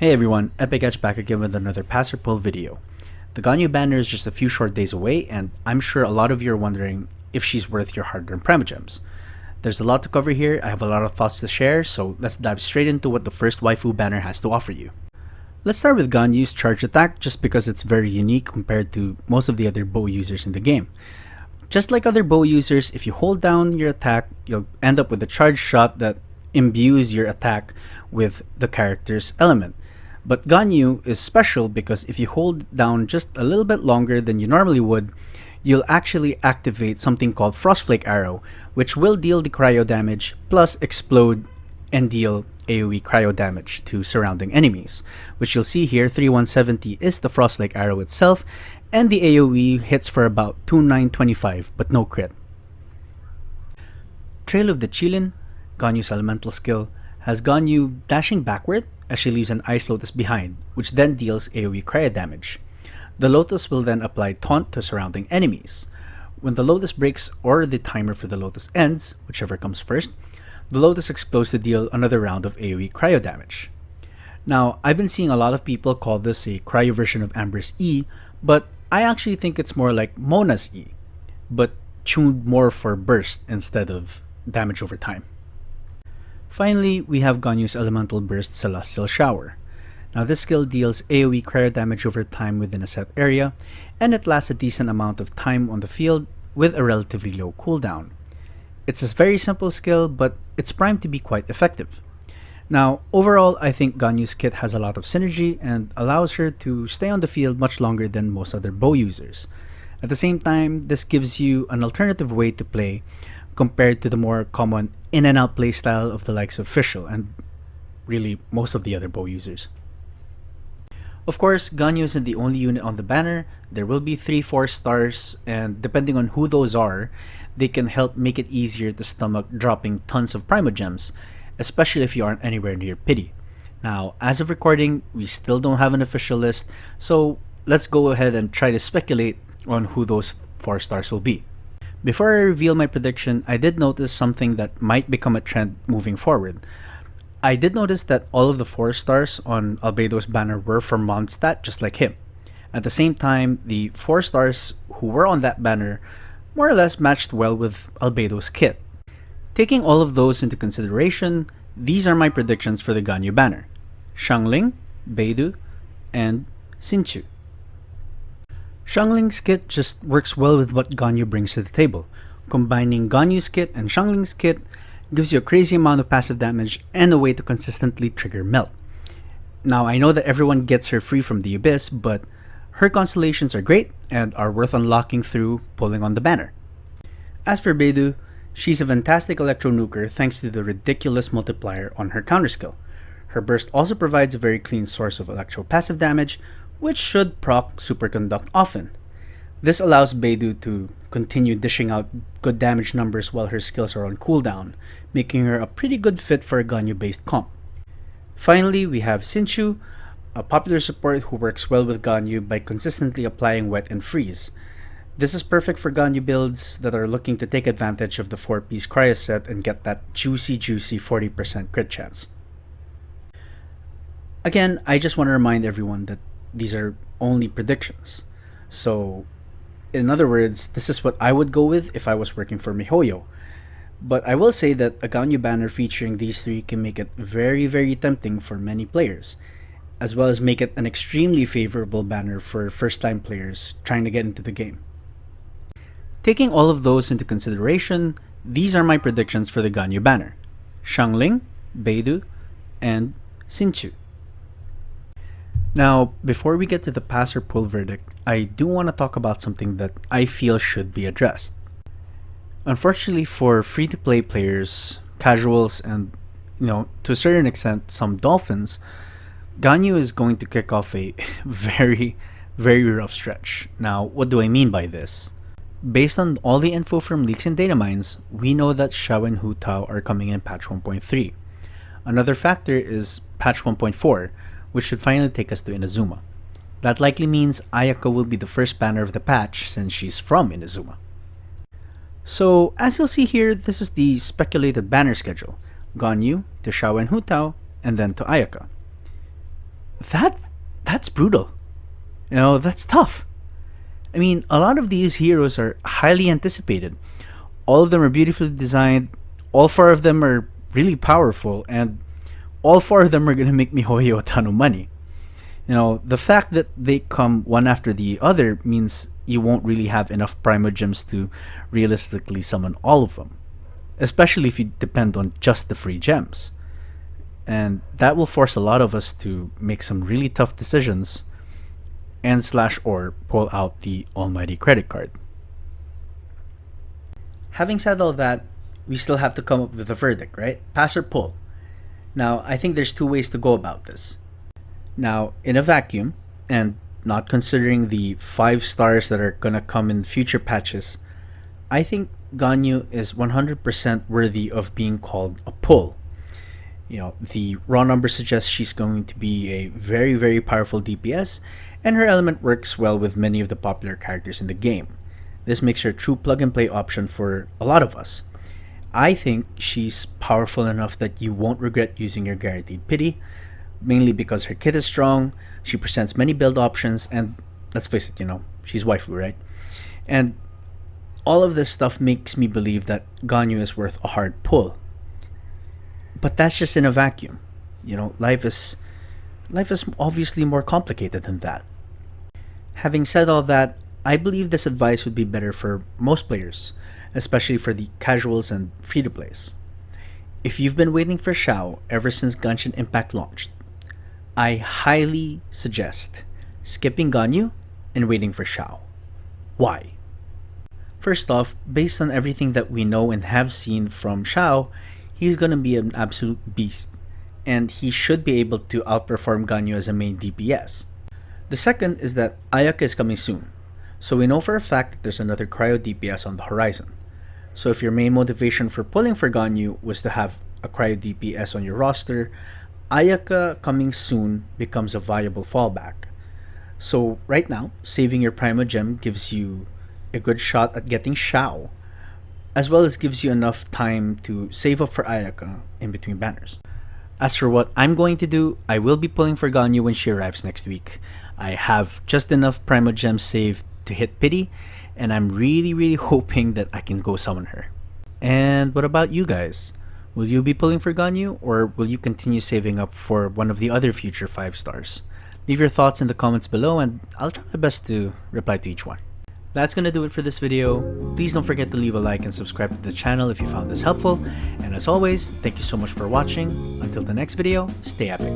Hey everyone, Epic Edge back again with another pass or pull video. The Ganyu banner is just a few short days away, and I'm sure a lot of you are wondering if she's worth your hard-earned Primogems. There's a lot to cover here, I have a lot of thoughts to share, so let's dive straight into what the first waifu banner has to offer you. Let's start with Ganyu's charge attack just because it's very unique compared to most of the other bow users in the game. Just like other bow users, if you hold down your attack, you'll end up with a charge shot that imbues your attack with the character's element. But Ganyu is special because if you hold down just a little bit longer than you normally would, you'll actually activate something called Frostflake Arrow, which will deal the cryo damage plus explode and deal AoE cryo damage to surrounding enemies. Which you'll see here, 3170 is the Frostflake Arrow itself, and the AoE hits for about 2925 but no crit. Trail of the Chilin, Ganyu's elemental skill, has Ganyu dashing backward as she leaves an Ice Lotus behind, which then deals AoE cryo damage. The Lotus will then apply taunt to surrounding enemies. When the Lotus breaks or the timer for the Lotus ends, whichever comes first, the Lotus explodes to deal another round of AoE cryo damage. Now, I've been seeing a lot of people call this a cryo version of Amber's E, but I actually think it's more like Mona's E, but tuned more for burst instead of damage over time. Finally, we have Ganyu's Elemental Burst Celestial Shower. Now this skill deals AoE cryo damage over time within a set area, and it lasts a decent amount of time on the field with a relatively low cooldown. It's a very simple skill, but it's primed to be quite effective. Now, overall, I think Ganyu's kit has a lot of synergy and allows her to stay on the field much longer than most other bow users. At the same time, this gives you an alternative way to play compared to the more common in and out playstyle of the likes of Fischl and really most of the other bow users. Of course, Ganyu isn't the only unit on the banner. There will be 3-4 stars, and depending on who those are, they can help make it easier to stomach dropping tons of Primogems, especially if you aren't anywhere near Pity. Now, as of recording, we still don't have an official list, so let's go ahead and try to speculate on who those 4 stars will be. Before I reveal my prediction, I did notice something that might become a trend moving forward. I did notice that all of the 4 stars on Albedo's banner were from Mondstadt, just like him. At the same time, the 4 stars who were on that banner more or less matched well with Albedo's kit. Taking all of those into consideration, these are my predictions for the Ganyu banner: Xiangling, Beidou, and Xinqiu. Xiangling's kit just works well with what Ganyu brings to the table. Combining Ganyu's kit and Xiangling's kit gives you a crazy amount of passive damage and a way to consistently trigger melt. Now, I know that everyone gets her free from the Abyss, but her constellations are great and are worth unlocking through pulling on the banner. As for Beidou, she's a fantastic electro nuker thanks to the ridiculous multiplier on her counter skill. Her burst also provides a very clean source of electro passive damage, which should proc Superconduct often. This allows Beidou to continue dishing out good damage numbers while her skills are on cooldown, making her a pretty good fit for a Ganyu-based comp. Finally, we have Xinqiu, a popular support who works well with Ganyu by consistently applying Wet and Freeze. This is perfect for Ganyu builds that are looking to take advantage of the 4-piece cryo set and get that juicy 40% crit chance. Again, I just want to remind everyone that these are only predictions. So, in other words, this is what I would go with if I was working for MiHoYo. But I will say that a Ganyu banner featuring these 3 can make it very tempting for many players, as well as make it an extremely favorable banner for first-time players trying to get into the game. Taking all of those into consideration, these are my predictions for the Ganyu banner: Xiangling, Beidou, and Xinqiu. Now, before we get to the pass or pull verdict, I do want to talk about something that I feel should be addressed. Unfortunately for free-to-play players, casuals, and to a certain extent, some dolphins, Ganyu is going to kick off a very rough stretch. Now, what do I mean by this? Based on all the info from leaks and data mines, we know that Xiao and Hu Tao are coming in patch 1.3. Another factor is patch 1.4, which should finally take us to Inazuma. That likely means Ayaka will be the first banner of the patch since she's from Inazuma. So, as you'll see here, this is the speculated banner schedule. Ganyu to Xiao and Hu Tao, and then to Ayaka. that that's brutal. That's tough. I mean, a lot of these heroes are highly anticipated. All of them are beautifully designed. All four of them are really powerful, and all four of them are gonna make MiHoYo a ton of money. The fact that they come one after the other means you won't really have enough Primo Gems to realistically summon all of them, especially if you depend on just the free gems. And that will force a lot of us to make some really tough decisions and slash or pull out the almighty credit card. Having said all that, we still have to come up with a verdict, right? Pass or pull. Now, I think there's two ways to go about this. Now, in a vacuum, and not considering the 5 stars that are gonna come in future patches, I think Ganyu is 100% worthy of being called a pull. The raw number suggests she's going to be a very, very powerful DPS, and her element works well with many of the popular characters in the game. This makes her a true plug-and-play option for a lot of us. I think she's powerful enough that you won't regret using your guaranteed pity, mainly because her kit is strong, she presents many build options, and let's face it, she's waifu, right? And all of this stuff makes me believe that Ganyu is worth a hard pull. But that's just in a vacuum. Life is obviously more complicated than that. Having said all that, I believe this advice would be better for most players, especially for the casuals and free-to-plays. If you've been waiting for Xiao ever since Genshin Impact launched, I highly suggest skipping Ganyu and waiting for Xiao. Why? First off, based on everything that we know and have seen from Xiao, he's gonna be an absolute beast, and he should be able to outperform Ganyu as a main DPS. The second is that Ayaka is coming soon, so we know for a fact that there's another cryo DPS on the horizon. So if your main motivation for pulling for Ganyu was to have a cryo DPS on your roster, Ayaka coming soon becomes a viable fallback. So right now, saving your Primo Gem gives you a good shot at getting Xiao, as well as gives you enough time to save up for Ayaka in between banners. As for what I'm going to do, I will be pulling for Ganyu when she arrives next week. I have just enough Primo Gems saved to hit pity, and I'm really hoping that I can go summon her. And what about you guys? Will you be pulling for Ganyu, or will you continue saving up for one of the other future 5 stars? Leave your thoughts in the comments below, and I'll try my best to reply to each one. That's gonna do it for this video. Please don't forget to leave a like and subscribe to the channel if you found this helpful. And as always, thank you so much for watching. Until the next video, stay epic.